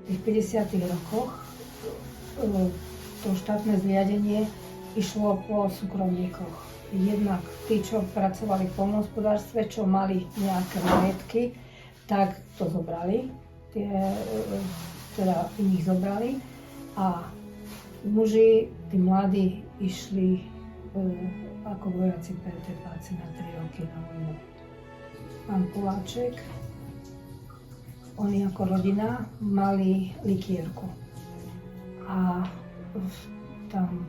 tých 50. rokoch to štátne zriadenie išlo po súkromníkoch. Jednak tí, čo pracovali v poľnohospodárstve, čo mali nejaké majetky, tak to zobrali, teda ich zobrali a muži, tí mladí, išli ako vojaci PTPáci na 3 roky na vojnu. Pán Poláček, oni ako rodina mali likierku a tam,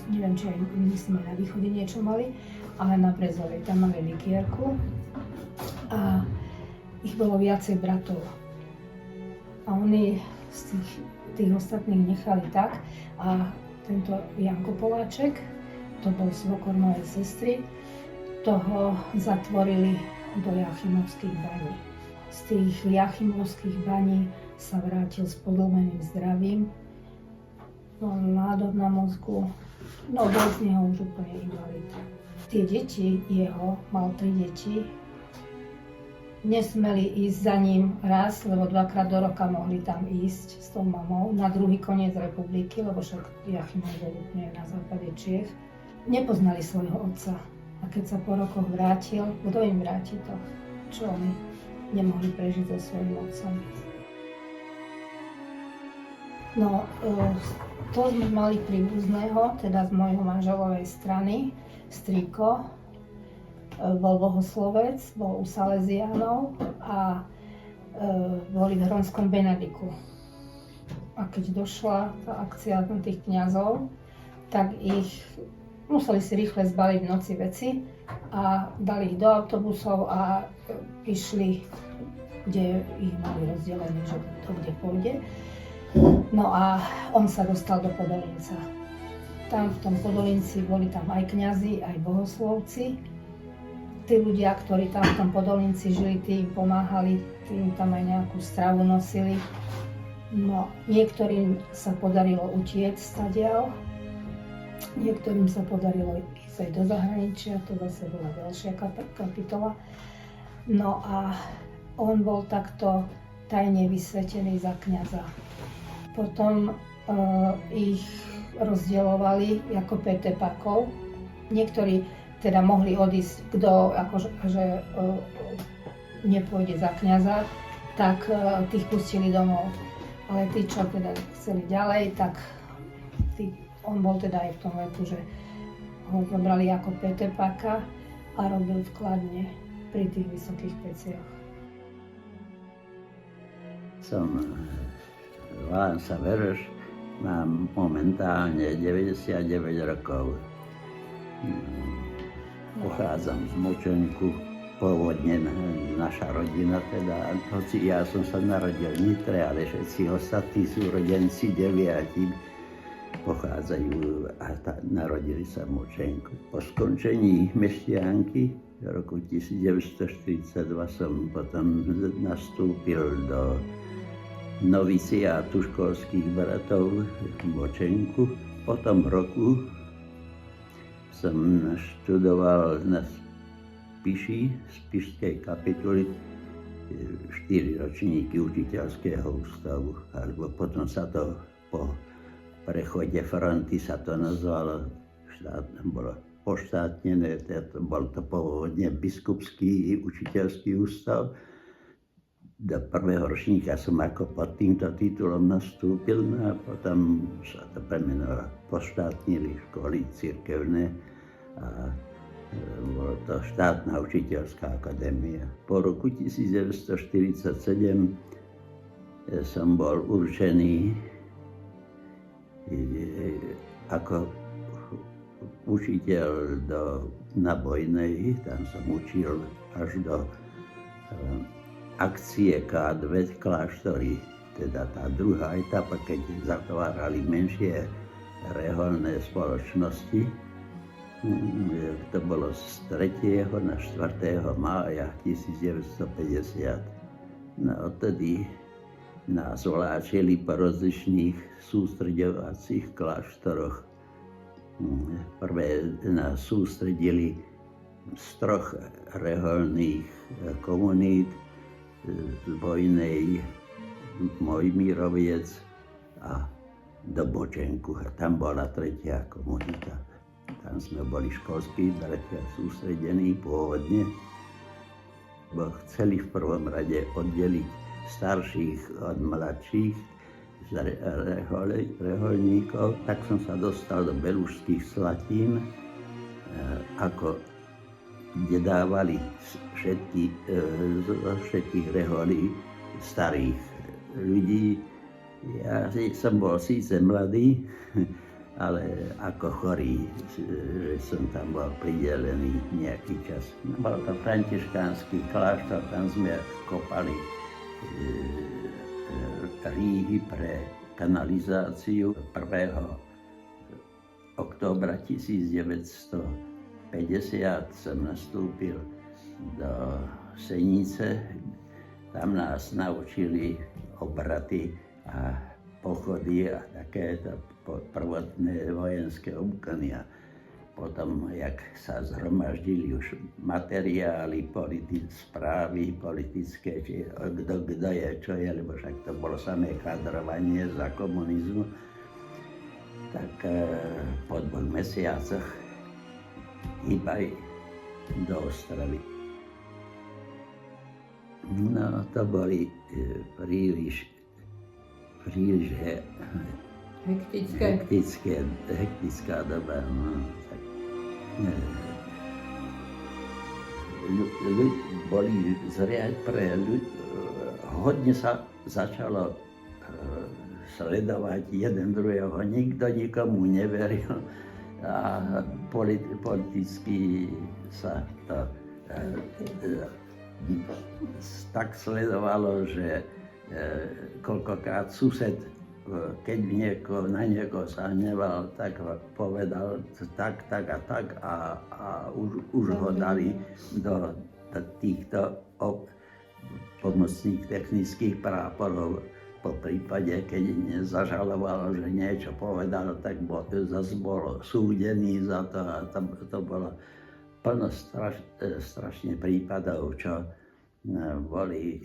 neviem, či aj myslím, na východe niečo mali, ale na Brezovej tam mali likierku a ich bolo viacej bratov. A oni z tých ostatných nechali tak a tento Janko Poláček, to bol svokor mojej sestry, toho zatvorili do Jachimovských baní. Z tých Jachimovských baní sa vrátil s podlomeným zdravím, nádor na mozgu, no bol z neho už úplne invalid. Tie deti jeho, mal 3 deti, nesmeli ísť za ním raz, lebo 2-krát do roka mohli tam ísť s tou mamou na druhý koniec republiky, lebo však Jachimov bol úplne na západe Čiech. Nepoznali svojho otca a keď sa po rokoch vrátil, kto im vráti to, čo oni nemohli prežiť so svojím otcom. No, to sme mali príbuzného, teda z mojho manželovej strany, strýko, bol bohoslovec, bol u Salesiánov a boli v Hronskom Benediku. A keď došla tá akcia tých kňazov, tak ich museli si rýchle zbaliť v noci veci a dali ich do autobusov a išli, kde ich mali rozdelené, že to kde pôjde. No a on sa dostal do Podolinca. Tam v tom Podolinci boli tam aj kňazi, aj bohoslovci. Tí ľudia, ktorí tam v tom Podolinci žili, tí im pomáhali, tí im tam aj nejakú stravu nosili. No, niektorým sa podarilo utiecť stadiaľ, niektorým sa podarilo ísť aj do zahraničia, to zase bola ďalšia kapitola. No a on bol takto tajne vysvetený za kňaza. Potom ich rozdielovali ako PTPákov. Niektorí teda mohli odísť, kto akože nepôjde za kňaza, tak tých pustili domov. Ale tí, čo teda chceli ďalej, tak on bol teda aj v tom veku, že ho zobrali ako PTPáka a robil v Kladne pri tých Vysokých Peciach. Volám sa Veroš, mám momentálne 99 rokov. Pochádzam z Močenku, pôvodne naša rodina teda, hoci ja som sa narodil v Nitre, ale všetci ostatní súrodenci 9 pochádzajú a narodili sa v Močenku. Po skončení mešťanky v roku 1942 som potom nastúpil do noviciátu školských bratov v Močenku. Po tom roku som študoval na Spiši, Spišskej kapituly 4 ročníky učiteľského ústavu, alebo potom sa to po prechode fronty sa to nazvalo, bolo poštátnené, bol to pôvodne biskupský učiteľský ústav. Do 1. ročníka som ako pod týmto titulom nastúpil, no a potom sa to premenovalo, poštátnili školy cirkevné a bolo to štátna učiteľská akadémia. Po roku 1947 som bol určený ako učiteľ na Bojnej, tam som učil až do akcie K2 kláštory, teda tá druhá etapa, keď zatvárali menšie reholné spoločnosti. To bolo z 3. na 4. mája 1950. No odtedy nás vláčili po rozličných sústreďovacích kláštoroch. Prvé nás sústredili z 3 reholných komunít z Bojnej, Mojmíroviec a do Bočenku. Tam bola tretia komunita. Tam sme boli školskí bratia sústredení pôvodne, bo chceli v prvom rade oddeliť starších od mladších z rehoľníkov. Tak som sa dostal do Belužských Slatín, ako kde dávali všetkých reholí starých ľudí. Ja som bol síce mladý, ale ako chorý, že som tam bol pridelený nejaký čas. Bol to františkánsky kláštor, tam sme kopali rýhy pre kanalizáciu. 1. októbra 1950 som nastúpil do Senice. Tam nás naučili obraty a pochody a takéto prvotné vojenské úkony. Potom, jak sa zhromaždili už materiály, správy politické, či kto je, čo je, lebo však to bolo samé kadrovanie za komunizmu, tak po 2 mesiacoch hýbaj do Ostravy. No, to boli príliš hektická doba. No, tak, boli zriať pre ľudí. Hodne sa začalo sledovať jeden druhého, nikto nikomu neveril a politicky sa to tak sledovalo, že koľkokrát sused, keď na niekoho sa hneval, tak povedal tak a tak a už ho dali do týchto pomocných technických práporov. Po prípade, keď zažalovalo, že niečo povedal, tak zase bol súdený za to a to bolo plno strašne prípadov, čo boli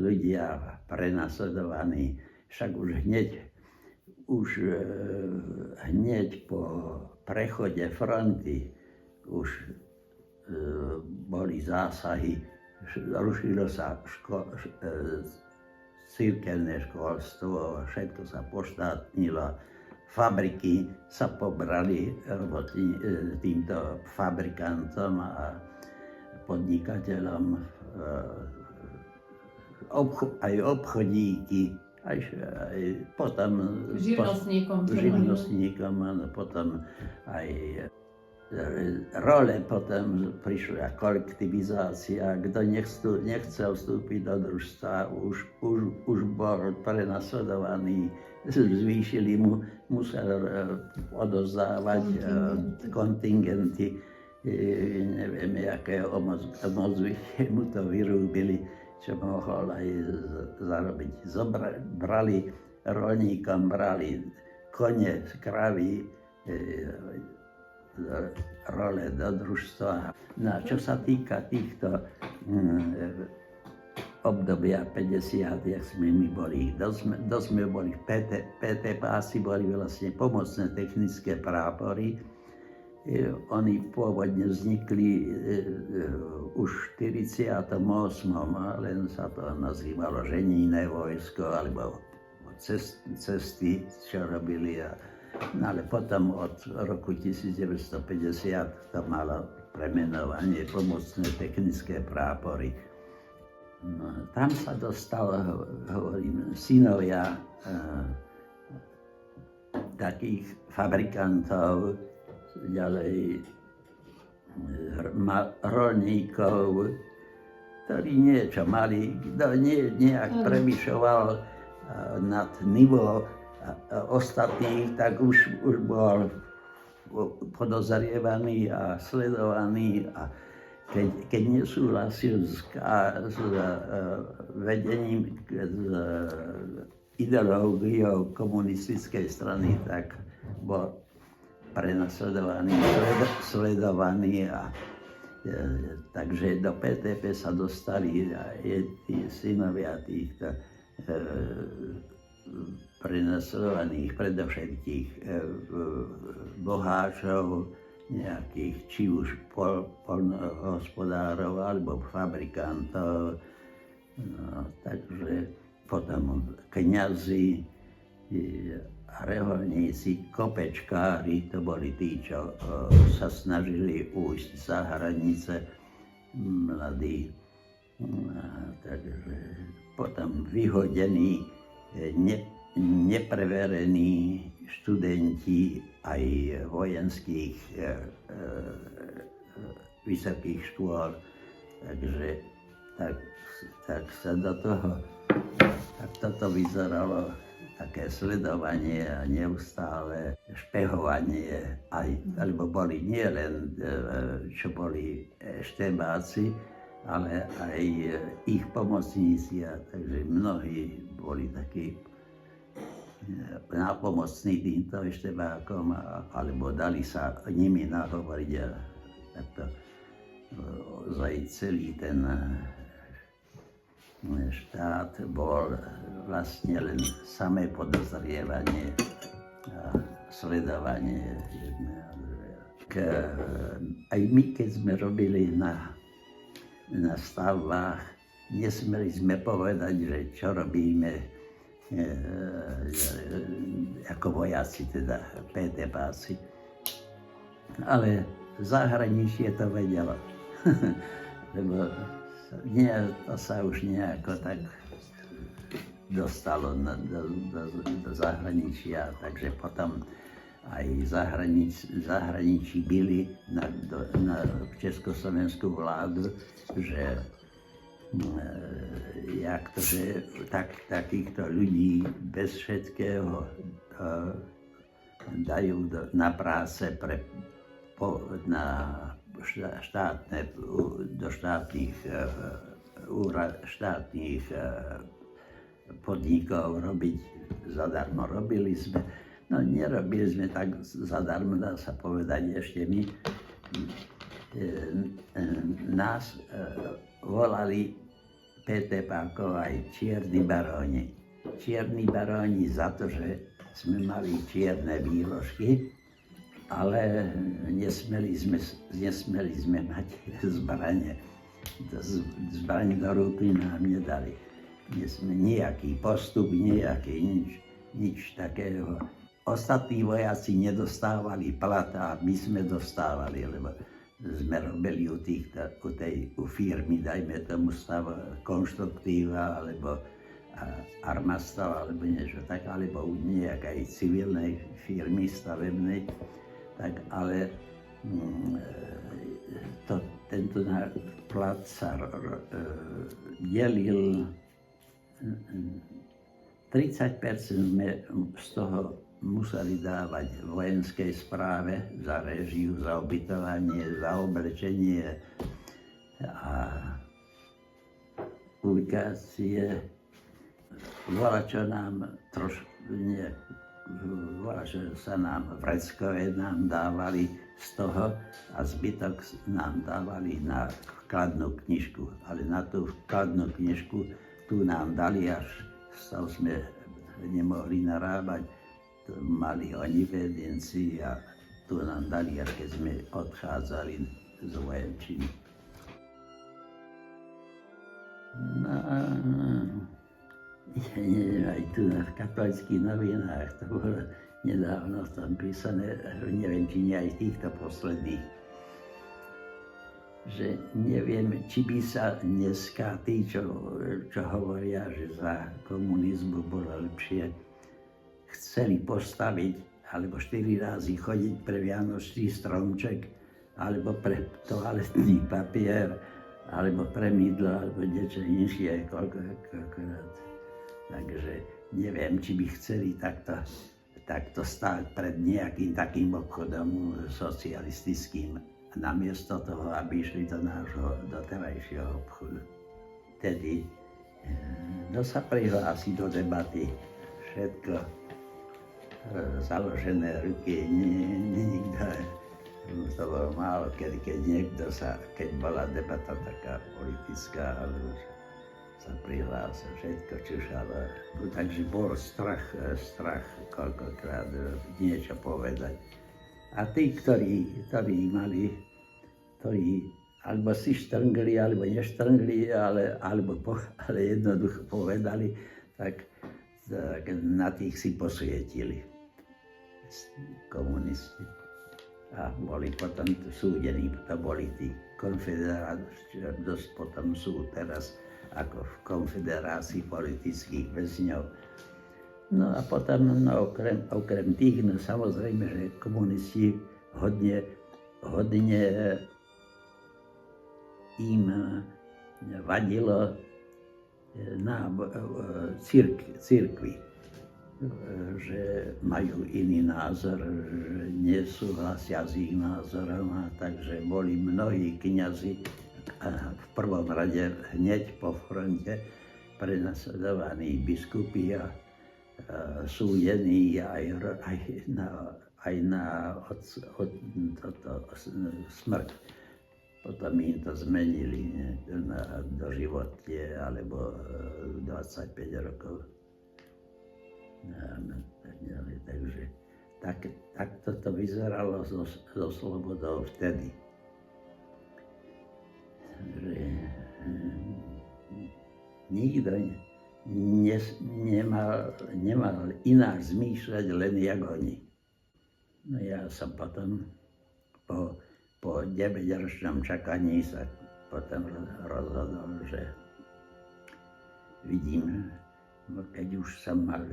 ľudia prenasledovaní. Však už hneď po prechode fronty už boli zásahy, rušilo sa cirkevné školstvo, všetko sa poštátnilo, fabriky sa pobrali týmto fabrikantom a podnikateľom, aj obchodíky, aj potom živnostníkom, ale potom aj role, potom prišla kolektivizácia, kto nechcel vstúpiť do družstva, už bol prenasledovaný, zvýšili mu, musel odozdávať kontingenty, neviem, aké omozvy mu to vyrúbili, čo mohol aj zarobiť. Brali roľníkom, brali kone, kravy, role do družstva. No a čo sa týka týchto obdobia 50, jak sme my boli, dosť sme boli v PT pásy, boli vlastne pomocné technické prápory. Oni pôvodne vznikli už v 48., len sa to nazývalo ženíne vojsko, alebo cesty, čo robili. No ale potom od roku 1950 to malo premenovanie pomocné technické prápory. No, tam sa dostalo, hovorím, synovia takých fabrikantov, ďalej roľníkov, ktorí niečo mali, kto nejak prevyšoval nad nivo ostatných, tak už bol podozrievaný a sledovaný. A keď nesúhlasil s vedením, s ideológiou komunistickej strany, tak bol prenasledovaný, sledovaný. Takže do PTP sa dostali aj tí synovia týchto prenasledovaných predovšetkých boháčov, nejakých či už poľnohospodárov alebo fabrikantov. No, takže potom kňazi, reholníci, kopečkári, to boli tí, čo sa snažili ujsť za hranice, mladí. Takže potom vyhodení, nepreverení študenti aj vojenských vysokých škôl. Takže tak sa do toho, tak toto vyzeralo také sledovanie a neustále špehovanie, alebo boli nielen, čo boli štebáci, ale aj ich pomocníci, takže mnohí boli takí nápomocní týmto štebákom, alebo dali sa nimi nahovoriť a takto ozaj celý ten štát bol vlastne len samé podozrievanie a sledovanie jedného druhého. Aj my, keď sme robili na stavbách, nesmeli sme povedať, že čo robíme ako vojaci, teda PT-páci. Ale zahraničie to vedelo, lebo to sa už nejako tak dostalo do zahraničia, takže potom aj zahraničí byli na československú vládu, že jak to, že takýchto ľudí bez všetkého dajú na práce do štátnych podnikov robiť zadarmo. Robili sme, no nerobili sme tak zadarmo, dá sa povedať ešte my. Nás volali PT-pákov aj čierni baróni. Čierni baróni za to, že sme mali čierne výložky, ale nesmeli sme mať zbrane. Zbraň do ruky nám nedali. Nejaký postup, nič takého. Ostatní vojaci nedostávali plat a my sme dostávali, lebo sme robili u firmy, dajme tomu stav konštruktíva, alebo armastav, alebo niečo tak, alebo u nejakej civilnej firmy stavebnej, tak ale tento plat sa delil, 30% sme z toho museli dávať vojenskej správe za réžiu, za ubytovanie, za oblečenie a ubikácie. Volačo sa nám vreckové nám dávali z toho a zbytok nám dávali na vkladnú knižku. Ale na tú vkladnú knižku tu nám dali, až z toho sme nemohli narábať. To mali oni vedenci a tu nám dali, až keď sme odchádzali z vojenčiny. No a aj tu na katolických novinách, to bolo nedávno tam písané, neviem, či nie aj týchto posledných, že neviem, či by sa dneska tí, čo hovoria, že za komunizmu bolo lepšie, chceli postaviť, alebo 4 razy chodiť pre vianočný stromček, alebo pre toaletný papier, alebo pre mydlo, alebo niečo inšie, koľkokrát. Takže neviem, či by chceli takto stáť pred nejakým takým obchodom socialistickým, namiesto toho, aby išli do nášho doterajšieho obchodu. Tedy, kto sa prihlási do debaty, všetko založené ruky, nikto, to bolo málo, keď niekto keď bola debata taká politická, alebo sa prihlásil, všetko čušal. Takže bol strach koľkokrát niečo povedať. A tí, ktorí alebo si štrngli, alebo neštrngli, ale jednoducho povedali, tak na tých si posvietili komunisti. A boli potom súdení, to boli tí konfederáti, dosť potom sú teraz ako v konfederácii politických väzňov. No a potom, okrem tých, no samozrejme, že komunisti hodne im vadilo na cirkvi, že majú iný názor, že nesúhlasia s ich názorom, a takže boli mnohí kňazi v prvom rade hneď po fronte prenasledovaní biskupy a súdení aj na smrť. Potom im to zmenili na doživotie alebo 25 rokov. Takže takto to vyzeralo so slobodou vtedy. Že nikto nemal ináč zmýšľať, len jak oni. No ja som potom po 9-ročnom čakaní sa potom rozhodol, že vidím, keď už som mal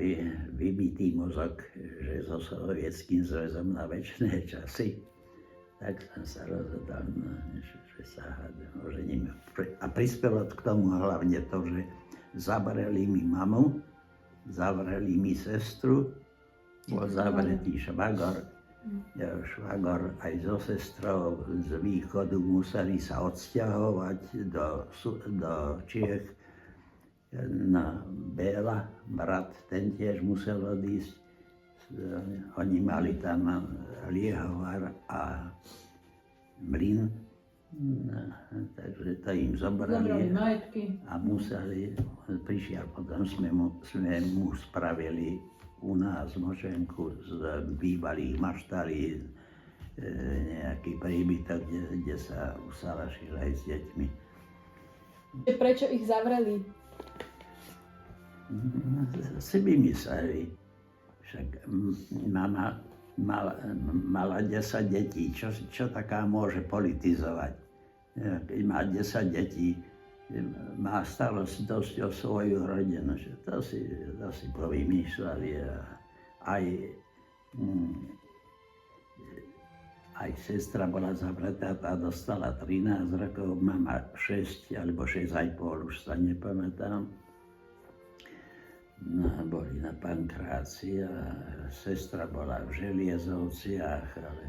vybitý mozog, že so Sovietským zväzom na večné časy, tak som sa rozhodol, že sa ožením. A prispelo k tomu hlavne to, že zavreli mi mamu, zavreli mi sestru, bol zavretý švagor. Švagor aj so sestrou z východu museli sa odsťahovať do Čiech. Na Béla, brat, ten tiež musel odísť. Oni mali tam liehovar a mlyn, takže to im zobrali a museli, prišiel, potom sme mu spravili u nás mošenku z bývalých maštalí, nejaký príbytok, kde sa usalašil aj s deťmi. Prečo ich zavreli? Si vymysleli. Však mama mala 10 detí. Čo taká môže politizovať? Keď má 10 detí, má starosť dosť o svoju rodinu. To si povymýšľali. Aj sestra bola zavretá, tá dostala 13 rokov, mama 6 alebo 6,5, už sa nepamätám. No, boli na Pankráci a sestra bola v Želiezovciach, ale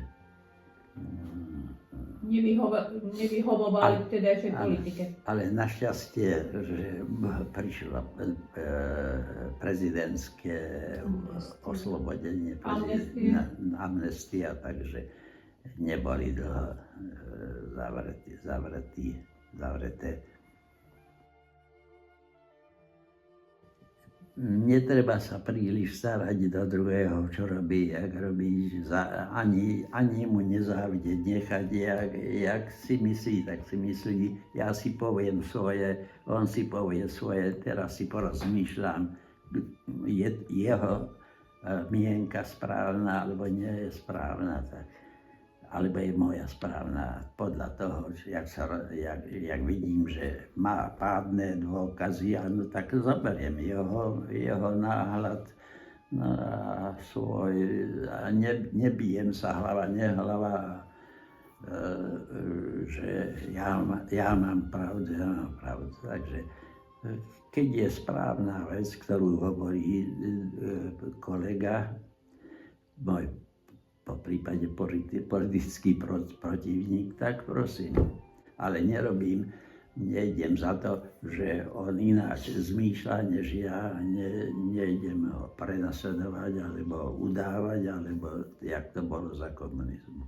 nevyhovovali vtedajšej politike. Ale našťastie, že prišlo prezidentské oslobodenie, amnestia, takže neboli dlho zavreté. Netreba sa príliš starať do druhého, čo robí, jak robí, ani mu nezávidieť, nechať, jak si myslí, tak si myslí, ja si poviem svoje, on si povie svoje, teraz si porozmýšľam, je jeho mienka správna, alebo nie je správna, tak, alebo je moja správna, podľa toho, jak vidím, že má pádne dôkazy, no tak zoberiem jeho náhľad a svoj, a nebijem sa hlava, nehlava, že ja mám pravdu. Takže keď je správna vec, ktorú hovorí kolega, môj po prípade politický protivník, tak prosím. Ale nejdem za to, že on ináč zmýšľa než ja, nejdem ho prenasledovať, alebo udávať, alebo jak to bolo za komunizmu.